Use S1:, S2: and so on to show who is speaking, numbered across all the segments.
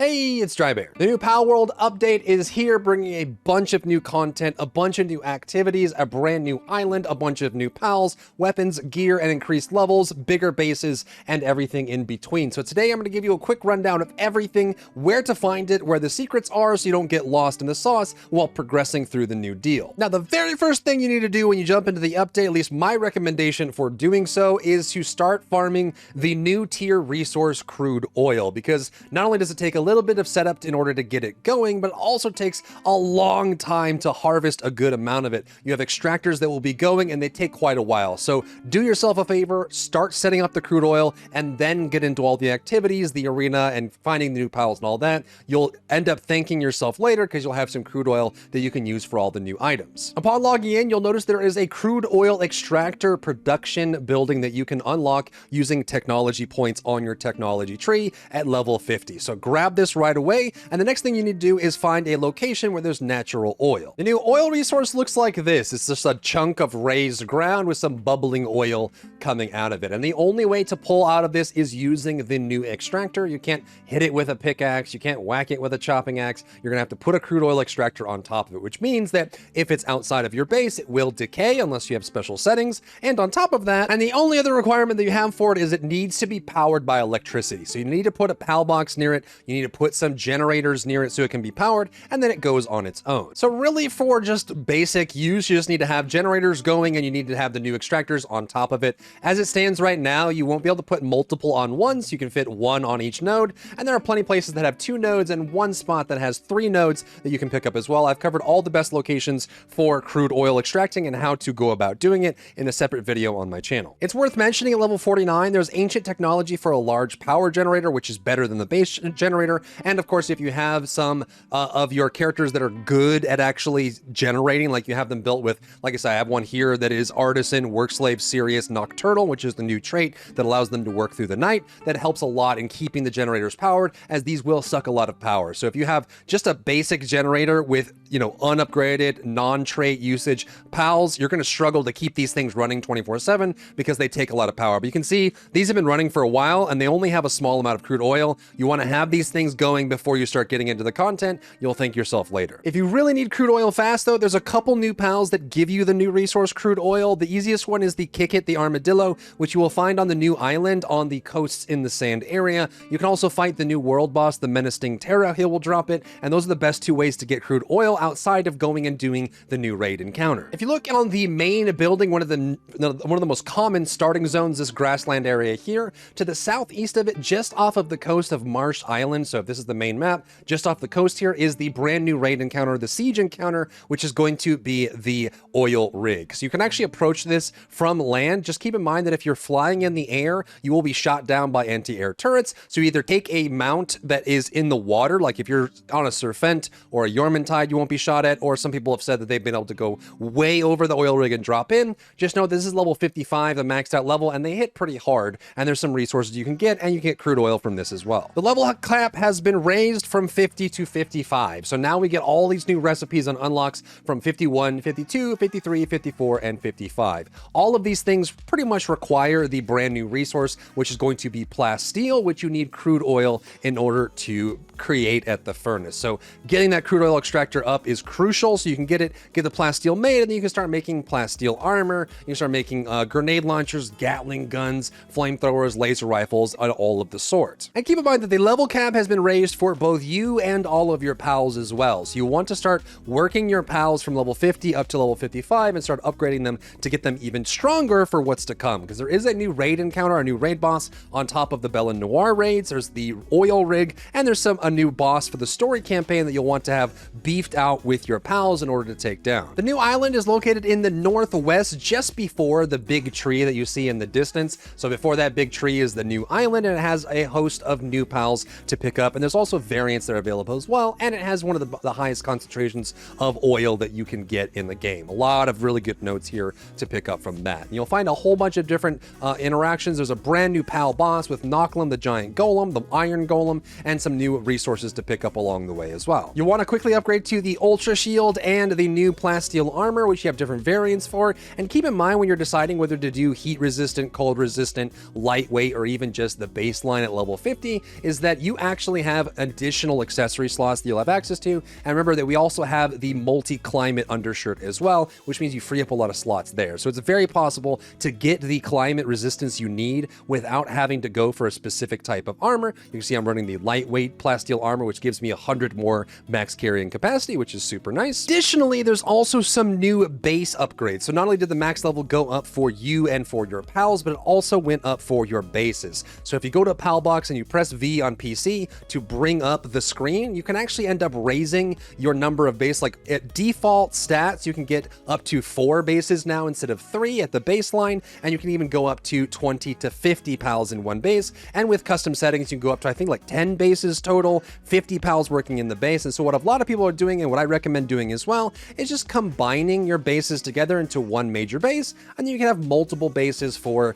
S1: Hey, it's Drybear. The new Palworld update is here, bringing a bunch of new content, a bunch of new activities, a brand new island, a bunch of new pals, weapons, gear, and increased levels, bigger bases, and everything in between. So today I'm going to give you a quick rundown of everything, where to find it, where the secrets are so you don't get lost in the sauce while progressing through the new deal. Now, the very first thing you need to do when you jump into the update, at least my recommendation for doing so, is to start farming the new tier resource crude oil, because not only does it take a little bit of setup in order to get it going, but it also takes a long time to harvest a good amount of it. You have extractors that will be going and they take quite a while. So do yourself a favor, start setting up the crude oil and then get into all the activities, the arena, and finding the new piles and all that. You'll end up thanking yourself later because you'll have some crude oil that you can use for all the new items. Upon logging in, you'll notice there is a crude oil extractor production building that you can unlock using technology points on your technology tree at level 50. So grab this right away, and the next thing you need to do is find a location where there's natural oil. The new oil resource looks like this. It's just a chunk of raised ground with some bubbling oil coming out of it, and the only way to pull out of this is using the new extractor. You can't hit it with a pickaxe, you can't whack it with a chopping axe. You're gonna have to put a crude oil extractor on top of it, which means that if it's outside of your base, it will decay unless you have special settings. And on top of that, and the only other requirement that you have for it is it needs to be powered by electricity. So you need to put a PAL box near it, you need to put some generators near it so it can be powered, and then it goes on its own. So really, for just basic use, you just need to have generators going and you need to have the new extractors on top of it. As it stands right now, you won't be able to put multiple on one, so you can fit one on each node, and there are plenty of places that have 2 nodes and one spot that has 3 nodes that you can pick up as well. I've covered all the best locations for crude oil extracting and how to go about doing it in a separate video on my channel. It's worth mentioning at level 49, there's ancient technology for a large power generator, which is better than the base generator. And of course, if you have some of your characters that are good at actually generating, like you have them built with, like I said, I have one here that is Artisan, Work Slave, Serious, Nocturnal, which is the new trait that allows them to work through the night. That helps a lot in keeping the generators powered, as these will suck a lot of power. So if you have just a basic generator with, unupgraded, non-trait usage pals, you're going to struggle to keep these things running 24/7 because they take a lot of power. But you can see these have been running for a while and they only have a small amount of crude oil. You want to have these things going before you start getting into the content. You'll thank yourself later. If you really need crude oil fast though, there's a couple new pals that give you the new resource crude oil. The easiest one is the Kick It, the Armadillo, which you will find on the new island on the coasts in the sand area. You can also fight the new world boss, the Menacing Terra. He will drop it, and those are the best 2 ways to get crude oil outside of going and doing the new raid encounter. If you look on the main building, one of the most common starting zones, this grassland area here, to the southeast of it, just off of the coast of Marsh Island. So if this is the main map, just off the coast here is the brand new raid encounter, the siege encounter, which is going to be the oil rig. So you can actually approach this from land. Just keep in mind that if you're flying in the air, you will be shot down by anti-air turrets. So you either take a mount that is in the water, like if you're on a Serpent or a Yormantide, you won't be shot at, or some people have said that they've been able to go way over the oil rig and drop in. Just know this is level 55, the maxed out level, and they hit pretty hard, and there's some resources you can get, and you get crude oil from this as well. The level cap has been raised from 50 to 55, so now we get all these new recipes and unlocks from 51, 52, 53, 54, and 55. All of these things pretty much require the brand new resource, which is going to be plasteel, which you need crude oil in order to create at the furnace. So getting that crude oil extractor up is crucial, so you can get the plasteel made, and then you can start making plasteel armor. You can start making grenade launchers, Gatling guns, flamethrowers, laser rifles, and all of the sorts. And keep in mind that the level cap has been raised for both you and all of your pals as well. So you want to start working your pals from level 50 up to level 55 and start upgrading them to get them even stronger for what's to come, because there is a new raid encounter, a new raid boss on top of the Belle and Noir raids. There's the oil rig, and there's a new boss for the story campaign that you'll want to have beefed out with your pals in order to take down. The new island is located in the northwest, just before the big tree that you see in the distance. So before that big tree is the new island, and it has a host of new pals to pick up, and there's also variants that are available as well, and it has one of the highest concentrations of oil that you can get in the game. A lot of really good notes here to pick up from that. And you'll find a whole bunch of different interactions. There's a brand new pal boss with Nocklum, the giant golem, the iron golem, and some new resources to pick up along the way as well. You want to quickly upgrade to the Ultra Shield and the new plasteel armor, which you have different variants for. And keep in mind when you're deciding whether to do heat resistant, cold resistant, lightweight, or even just the baseline at level 50, is that you actually actually have additional accessory slots that you'll have access to. And remember that we also have the multi-climate undershirt as well, which means you free up a lot of slots there. So it's very possible to get the climate resistance you need without having to go for a specific type of armor. You can see I'm running the lightweight plasteel armor, which gives me 100 more max carrying capacity, which is super nice. Additionally, there's also some new base upgrades. So not only did the max level go up for you and for your pals, but it also went up for your bases. So if you go to a pal box and you press V on PC to bring up the screen, you can actually end up raising your number of base. Like at default stats, you can get up to 4 bases now instead of 3 at the baseline, and you can even go up to 20 to 50 pals in one base. And with custom settings, you can go up to, I think, like 10 bases total, 50 pals working in the base. And so what a lot of people are doing, and what I recommend doing as well, is just combining your bases together into one major base, and then you can have multiple bases for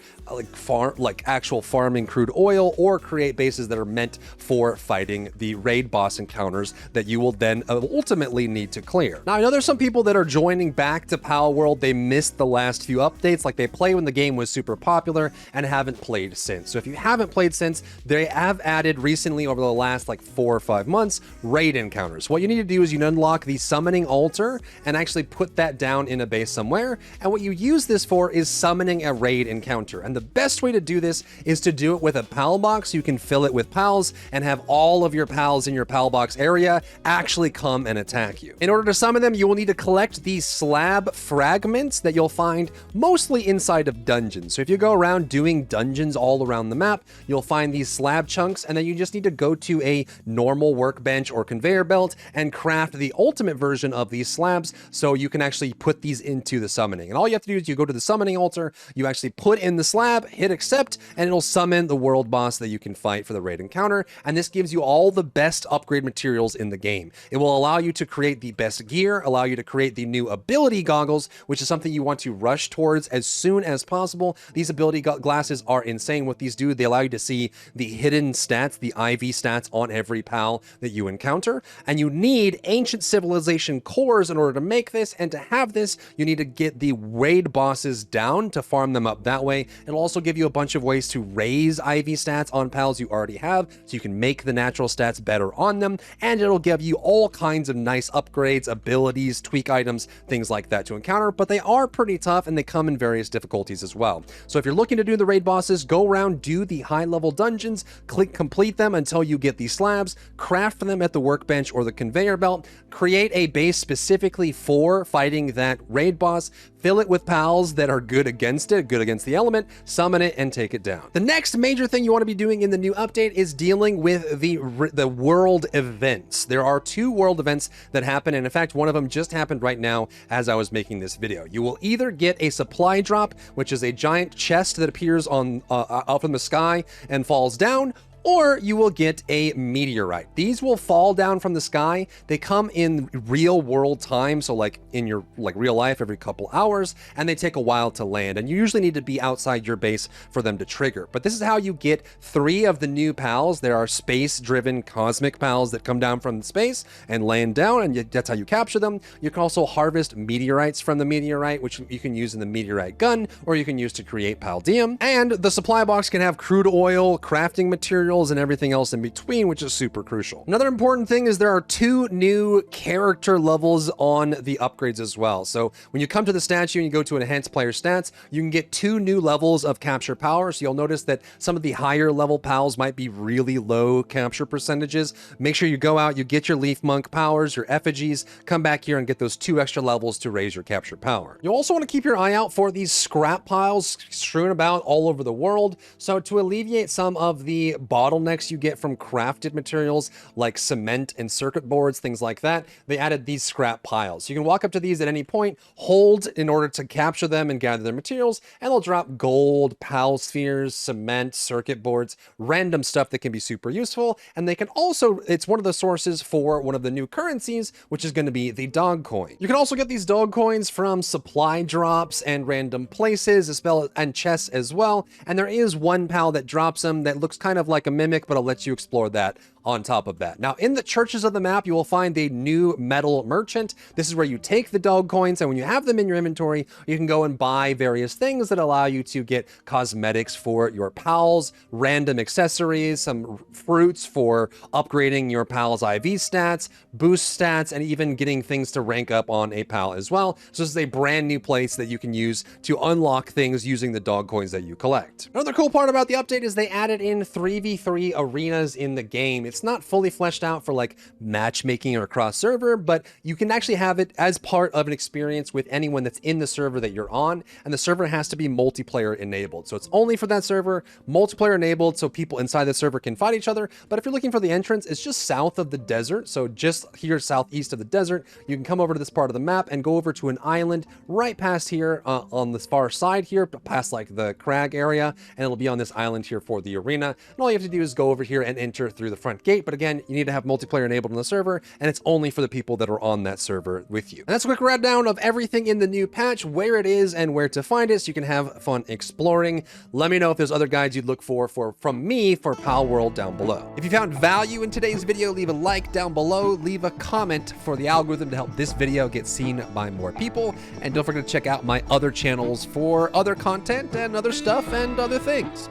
S1: actual farming crude oil, or create bases that are meant for fighting the raid boss encounters that you will then ultimately need to clear. Now, I know there's some people that are joining back to Palworld. They missed the last few updates, like they play when the game was super popular and haven't played since. So if you haven't played since, they have added recently over the last like 4 or 5 months, raid encounters. What you need to do is you unlock the summoning altar and actually put that down in a base somewhere. And what you use this for is summoning a raid encounter. And the best way to do this is to do it with a pal box. You can fill it with pals and have all of your pals in your pal box area actually come and attack you. In order to summon them, you will need to collect these slab fragments that you'll find mostly inside of dungeons. So if you go around doing dungeons all around the map, you'll find these slab chunks, and then you just need to go to a normal workbench or conveyor belt and craft the ultimate version of these slabs so you can actually put these into the summoning. And all you have to do is you go to the summoning altar, you actually put in the slab, hit accept, and it'll summon the world boss that you can fight for the raid encounter. And this gives you all the best upgrade materials in the game. It will allow you to create the best gear, allow you to create the new ability goggles, which is something you want to rush towards as soon as possible. These ability glasses are insane. What these do, they allow you to see the hidden stats, the IV stats on every pal that you encounter. And you need ancient civilization cores in order to make this. And to have this, you need to get the raid bosses down to farm them up that way. It'll also give you a bunch of ways to raise IV stats on pals you already have, so you can make the natural stats better on them. And it'll give you all kinds of nice upgrades, abilities, tweak items, things like that to encounter. But they are pretty tough, and they come in various difficulties as well. So if you're looking to do the raid bosses, go around, do the high level dungeons, complete them until you get these slabs, craft them at the workbench or the conveyor belt, create a base specifically for fighting that raid boss, fill it with pals that are good against it, good against the element, summon it, and take it down. The next major thing you want to be doing in the new update is dealing with the world events. There are 2 world events that happen, and in fact, one of them just happened right now as I was making this video. You will either get a supply drop, which is a giant chest that appears on up in the sky and falls down, or you will get a meteorite. These will fall down from the sky. They come in real world time, so like in your real life every couple hours, and they take a while to land, and you usually need to be outside your base for them to trigger. But this is how you get 3 of the new pals. There are space-driven cosmic pals that come down from space and land down, and that's how you capture them. You can also harvest meteorites from the meteorite, which you can use in the meteorite gun, or you can use to create paldium. And the supply box can have crude oil, crafting materials, and everything else in between, which is super crucial. Another important thing is there are 2 new character levels on the upgrades as well. So when you come to the statue and you go to enhance player stats, you can get 2 new levels of capture power. So you'll notice that some of the higher level pals might be really low capture percentages. Make sure you go out, you get your leaf monk powers, your effigies, come back here and get those 2 extra levels to raise your capture power. You also want to keep your eye out for these scrap piles strewn about all over the world. So to alleviate some of the bottlenecks you get from crafted materials like cement and circuit boards, things like that, they added these scrap piles. You can walk up to these at any point, hold in order to capture them and gather their materials, and they'll drop gold, pal spheres, cement, circuit boards, random stuff that can be super useful. And they can also, it's one of the sources for one of the new currencies, which is going to be the dog coin. You can also get these dog coins from supply drops and random places, as well, and chests as well. And there is one pal that drops them that looks kind of like a mimic, but I'll let you explore that on top of that. Now, in the churches of the map, you will find a new metal merchant. This is where you take the dog coins, and when you have them in your inventory, you can go and buy various things that allow you to get cosmetics for your pals, random accessories, some fruits for upgrading your pal's IV stats, boost stats, and even getting things to rank up on a pal as well. So this is a brand new place that you can use to unlock things using the dog coins that you collect. Another cool part about the update is they added in 3v3 arenas in the game. It's not fully fleshed out for like matchmaking or cross server, but you can actually have it as part of an experience with anyone that's in the server that you're on, and the server has to be multiplayer enabled. So it's only for that server, multiplayer enabled, so people inside the server can fight each other. But if you're looking for the entrance, it's just south of the desert. So just here southeast of the desert, you can come over to this part of the map and go over to an island right past here on this far side here, past like the crag area, and it'll be on this island here for the arena. And all you have to do is go over here and enter through the front gate. But again, you need to have multiplayer enabled on the server, and it's only for the people that are on that server with you. And that's a quick rundown of everything in the new patch, where it is and where to find it, so you can have fun exploring. Let me know if there's other guides you'd look for from me for Palworld down below. If you found value in today's video, leave a like down below, leave a comment for the algorithm to help this video get seen by more people, and don't forget to check out my other channels for other content and other stuff and other things.